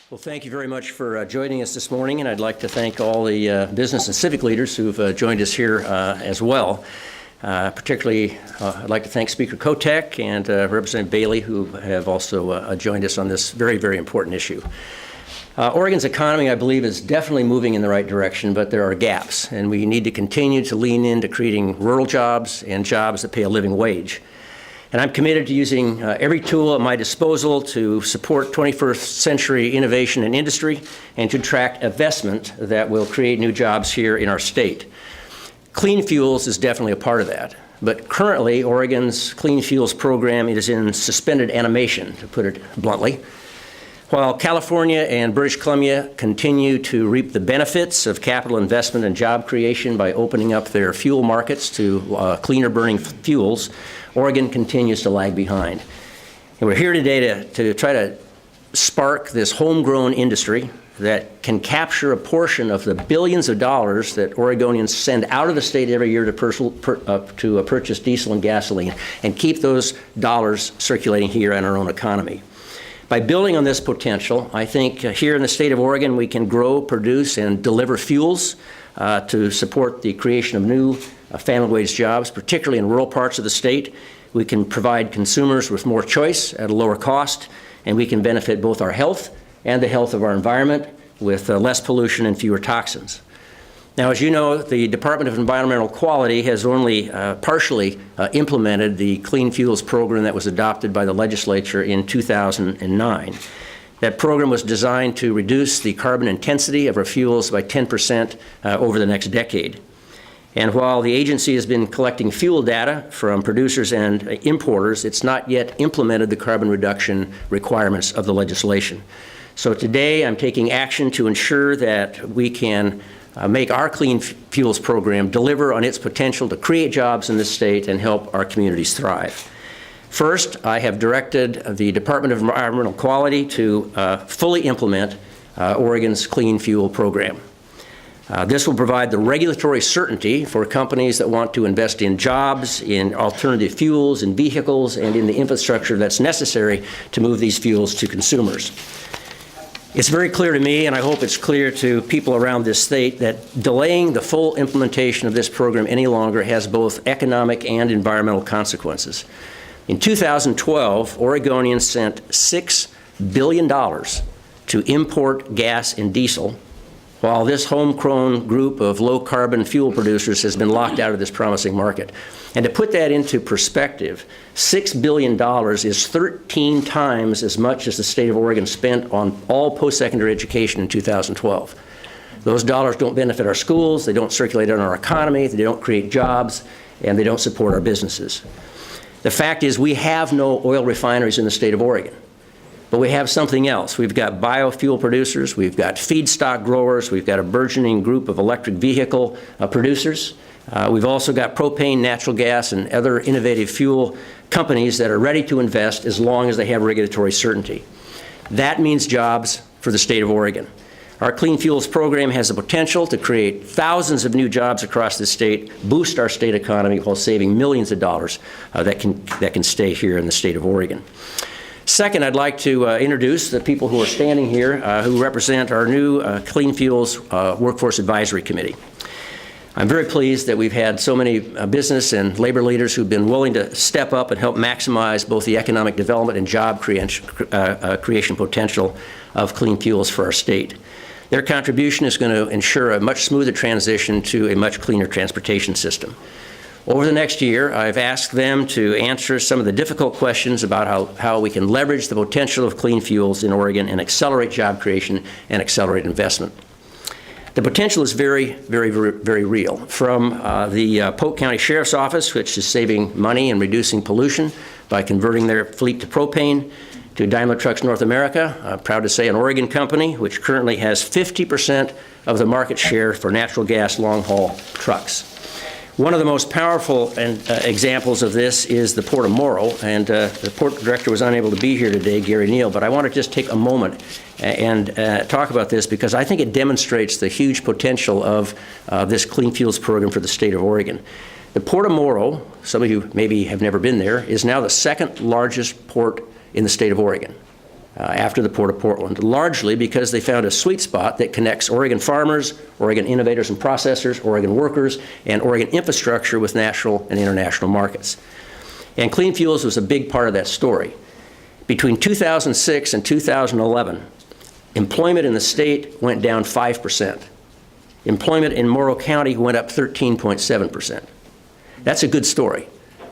Well, thank you very much for joining us this morning, and I'd like to thank all the business and civic leaders who've joined us here as well. Particularly, I'd like to thank Speaker Kotek and Representative Bailey, who have also joined us on this very, very important issue. Oregon's economy, I believe, is definitely moving in the right direction, but there are gaps, and we need to continue to lean into creating rural jobs and jobs that pay a living wage. And I'm committed to using every tool at my disposal to support 21st century innovation and industry and to attract investment that will create new jobs here in our state. Clean fuels is definitely a part of that. But currently, Oregon's clean fuels program is in suspended animation, to put it bluntly. While California and British Columbia continue to reap the benefits of capital investment and job creation by opening up their fuel markets to cleaner burning fuels, Oregon continues to lag behind. And we're here today to try to spark this homegrown industry that can capture a portion of the billions of dollars that Oregonians send out of the state every year to purchase diesel and gasoline and keep those dollars circulating here in our own economy. By building on this potential, I think here in the state of Oregon we can grow, produce, and deliver fuels to support the creation of new family wage jobs, particularly in rural parts of the state. We can provide consumers with more choice at a lower cost, and we can benefit both our health and the health of our environment with less pollution and fewer toxins. Now, as you know, the Department of Environmental Quality has only partially implemented the Clean Fuels program that was adopted by the legislature in 2009. That program was designed to reduce the carbon intensity of our fuels by 10% over the next decade. And while the agency has been collecting fuel data from producers and importers, it's not yet implemented the carbon reduction requirements of the legislation. So today I'm taking action to ensure that we can make our Clean Fuels program deliver on its potential to create jobs in this state and help our communities thrive. First, I have directed the Department of Environmental Quality to fully implement Oregon's Clean Fuel program. This will provide the regulatory certainty for companies that want to invest in jobs, in alternative fuels, in vehicles, and in the infrastructure that's necessary to move these fuels to consumers. It's very clear to me, and I hope it's clear to people around this state, that delaying the full implementation of this program any longer has both economic and environmental consequences. In 2012, Oregonians sent $6 billion to import gas and diesel, while this homegrown group of low-carbon fuel producers has been locked out of this promising market. And to put that into perspective, $6 billion is 13 times as much as the state of Oregon spent on all post-secondary education in 2012. Those dollars don't benefit our schools, they don't circulate in our economy, they don't create jobs, and they don't support our businesses. The fact is we have no oil refineries in the state of Oregon. But we have something else. We've got biofuel producers, we've got feedstock growers, we've got a burgeoning group of electric vehicle producers. We've also got propane, natural gas, and other innovative fuel companies that are ready to invest as long as they have regulatory certainty. That means jobs for the state of Oregon. Our Clean Fuels program has the potential to create thousands of new jobs across the state, boost our state economy while saving millions of dollars that can stay here in the state of Oregon. Second, I'd like to introduce the people who are standing here who represent our new Clean Fuels Workforce Advisory Committee. I'm very pleased that we've had so many business and labor leaders who've been willing to step up and help maximize both the economic development and job creation potential of clean fuels for our state. Their contribution is going to ensure a much smoother transition to a much cleaner transportation system. Over the next year, I've asked them to answer some of the difficult questions about how we can leverage the potential of clean fuels in Oregon and accelerate job creation and accelerate investment. The potential is very, very, very real. From the Polk County Sheriff's Office, which is saving money and reducing pollution by converting their fleet to propane, to Daimler Trucks North America, I'm proud to say an Oregon company, which currently has 50% of the market share for natural gas long-haul trucks. One of the most powerful examples of this is the Port of Morrow, and the port director was unable to be here today, Gary Neal, but I want to just take a moment and talk about this because I think it demonstrates the huge potential of this Clean Fuels program for the state of Oregon. The Port of Morrow, some of you maybe have never been there, is now the second largest port in the state of Oregon. after the Port of Portland, largely because they found a sweet spot that connects Oregon farmers, Oregon innovators and processors, Oregon workers, and Oregon infrastructure with national and international markets. And clean fuels was a big part of that story. Between 2006 and 2011, employment in the state went down 5%. Employment in Morrow County went up 13.7%. That's a good story.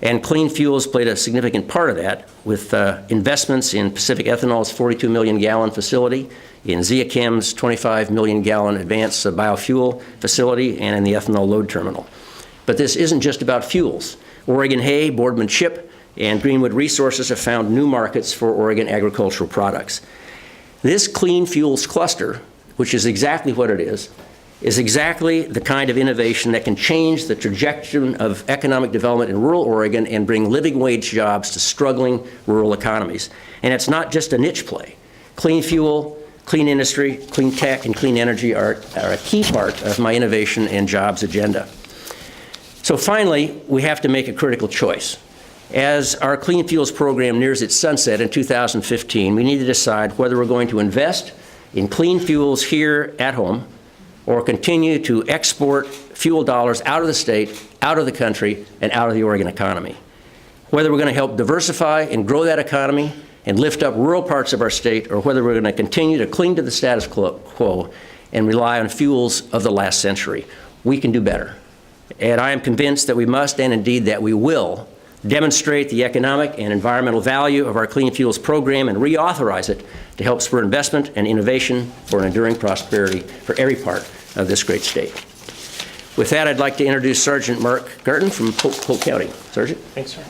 And clean fuels played a significant part of that with investments in Pacific Ethanol's 42 million gallon facility, in Zeachem's 25 million gallon advanced biofuel facility, and in the ethanol load terminal. But this isn't just about fuels. Oregon Hay, Boardman Chip, and Greenwood Resources have found new markets for Oregon agricultural products. This clean fuels cluster, which is exactly what it is exactly the kind of innovation that can change the trajectory of economic development in rural Oregon and bring living wage jobs to struggling rural economies. And it's not just a niche play. Clean fuel, clean industry, clean tech, and clean energy are a key part of my innovation and jobs agenda. So finally, we have to make a critical choice. As our clean fuels program nears its sunset in 2015, we need to decide whether we're going to invest in clean fuels here at home or continue to export fuel dollars out of the state, out of the country, and out of the Oregon economy. Whether we're going to help diversify and grow that economy and lift up rural parts of our state, or whether we're going to continue to cling to the status quo and rely on fuels of the last century. We can do better. And I am convinced that we must, and indeed that we will, demonstrate the economic and environmental value of our clean fuels program and reauthorize it to help spur investment and innovation for an enduring prosperity for every part of this great state. With that, I'd like to introduce Sergeant Mark Garton from Polk County. Sergeant. Thanks, sir.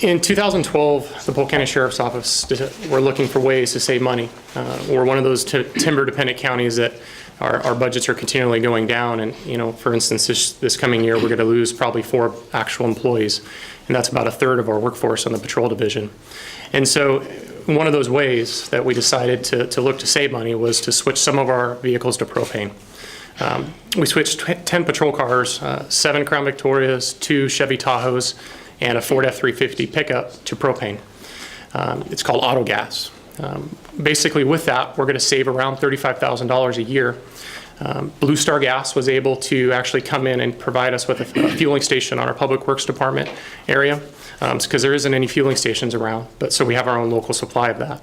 In 2012, the Polk County Sheriff's Office were looking for ways to save money. We're one of those timber-dependent counties that our budgets are continually going down, and for instance, this coming year we're going to lose probably 4 actual employees, and that's about 1/3 of our workforce on the patrol division. And so one of those ways that we decided to look to save money was to switch some of our vehicles to propane. We switched 10 patrol cars, 7 Crown Victorias, 2 Chevy Tahoes, and a Ford F-350 pickup to propane. It's called autogas. Basically with that, we're going to save around $35,000 a year. Blue Star Gas was able to actually come in and provide us with a fueling station on our Public Works Department area, because there isn't any fueling stations around, but so we have our own local supply of that.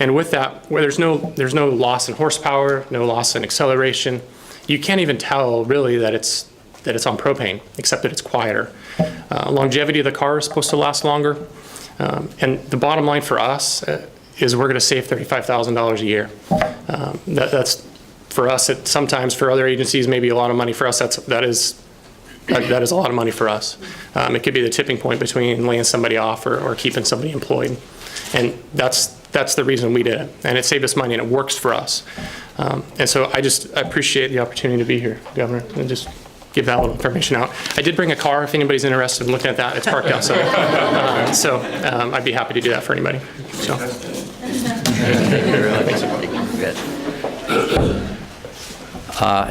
And with that, where there's no loss in horsepower, no loss in acceleration, you can't even tell really that it's on propane, except that it's quieter. Longevity of the car is supposed to last longer, and the bottom line for us is we're going to save $35,000 a year. That's for us. Sometimes for other agencies, maybe a lot of money. For us, that is a lot of money for us. It could be the tipping point between laying somebody off or keeping somebody employed, and that's the reason we did it. And it saved us money, and it works for us. And so I appreciate the opportunity to be here, Governor, and just give that little information out. I did bring a car if anybody's interested in looking at that. It's parked outside. I'd be happy to do that for anybody. So.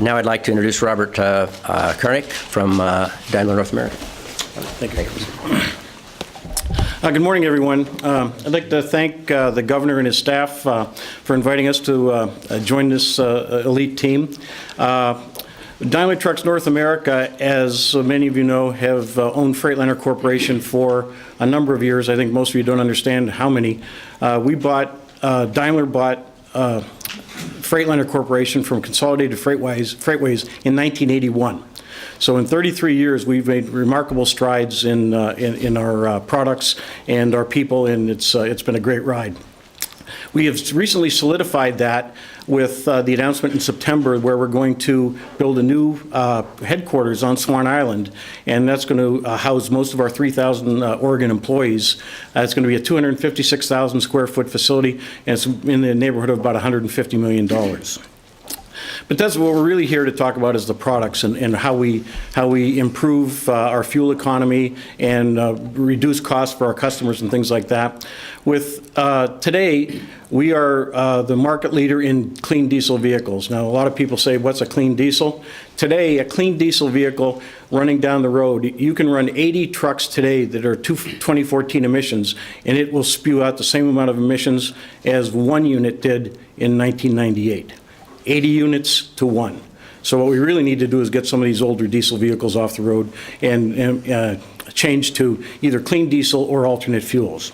Now I'd like to introduce Robert Karnick from Daimler North America. Thank you. Good morning, everyone. I'd like to thank the governor and his staff for inviting us to join this elite team. Daimler Trucks North America, as many of you know, have owned Freightliner Corporation for a number of years. I think most of you don't understand how many. Daimler bought Freightliner Corporation from Consolidated Freightways in 1981. So in 33 years, we've made remarkable strides in our products and our people, and it's been a great ride. We have recently solidified that with the announcement in September where we're going to build a new headquarters on Swan Island, and that's going to house most of our 3,000 Oregon employees. It's going to be a 256,000 square foot facility, and it's in the neighborhood of about $150 million. But that's what we're really here to talk about, is the products and how we improve our fuel economy and reduce costs for our customers and things like that. With today, we are the market leader in clean diesel vehicles. Now, a lot of people say, what's a clean diesel? Today, a clean diesel vehicle running down the road, you can run 80 trucks today that are 2014 emissions, and it will spew out the same amount of emissions as one unit did in 1998. 80 units to one. So what we really need to do is get some of these older diesel vehicles off the road and change to either clean diesel or alternate fuels.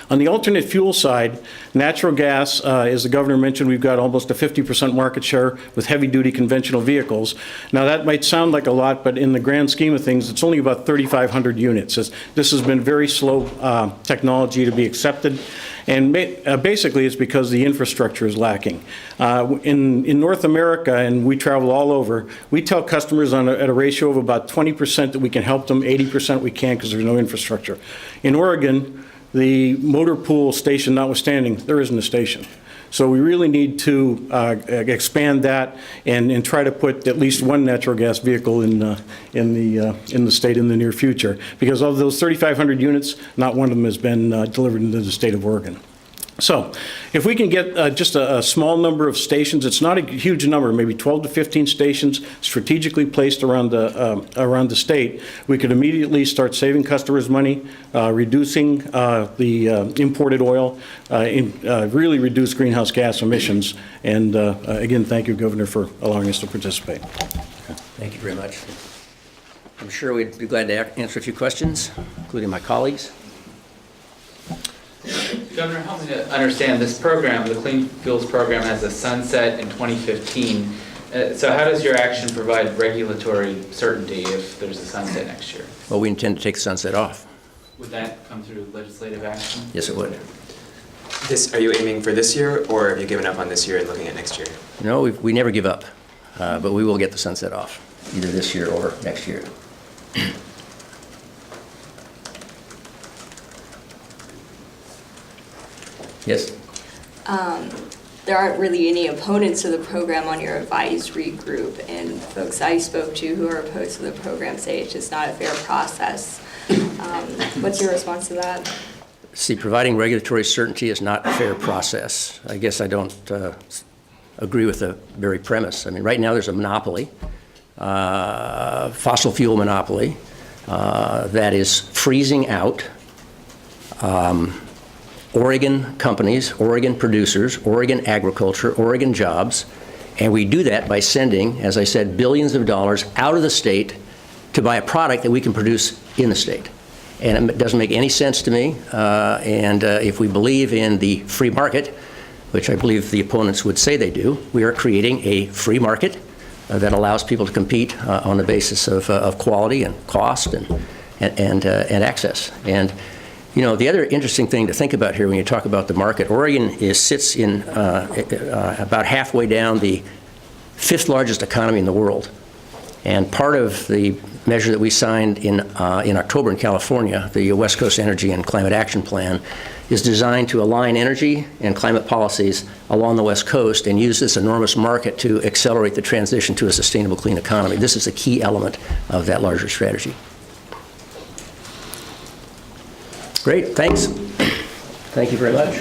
On the alternate fuel side, natural gas, as the governor mentioned, we've got almost a 50% market share with heavy-duty conventional vehicles. Now, that might sound like a lot, but in the grand scheme of things, it's only about 3,500 units. This has been very slow technology to be accepted, and basically it's because the infrastructure is lacking. In North America, and we travel all over, we tell customers at a ratio of about 20% that we can help them, 80% we can't because there's no infrastructure. In Oregon, the motor pool station notwithstanding, there isn't a station. So we really need to expand that and try to put at least one natural gas vehicle in the state in the near future. Because of those 3,500 units, not one of them has been delivered into the state of Oregon. So if we can get just a small number of stations, it's not a huge number, maybe 12 to 15 stations strategically placed around the state, we could immediately start saving customers money, reducing the imported oil, really reduce greenhouse gas emissions. And again, thank you, Governor, for allowing us to participate. Thank you very much. I'm sure we'd be glad to answer a few questions, including my colleagues. Governor, help me to understand this program, the Clean Fuels Program, has a sunset in 2015. So how does your action provide regulatory certainty if there's a sunset next year? Well, we intend to take the sunset off. Would that come through legislative action? Yes, it would. Are you aiming for this year, or have you given up on this year and looking at next year? No, we never give up, but we will get the sunset off, either this year or next year. Yes? There aren't really any opponents to the program on your advisory group, and folks I spoke to who are opposed to the program say it's just not a fair process. What's your response to that? See, providing regulatory certainty is not a fair process. I guess I don't agree with the very premise. I mean, right now there's a monopoly, fossil fuel monopoly, that is freezing out Oregon companies, Oregon producers, Oregon agriculture, Oregon jobs, and we do that by sending, as I said, billions of dollars out of the state to buy a product that we can produce in the state. And it doesn't make any sense to me, and if we believe in the free market, which I believe the opponents would say they do, we are creating a free market that allows people to compete on the basis of quality and cost and access. And you know, the other interesting thing to think about here when you talk about the market, Oregon sits in about halfway down the 5th largest economy in the world. And part of the measure that we signed in October in California, the West Coast Energy and Climate Action Plan, is designed to align energy and climate policies along the West Coast and use this enormous market to accelerate the transition to a sustainable, clean economy. This is a key element of that larger strategy. Great, thanks. Thank you very much.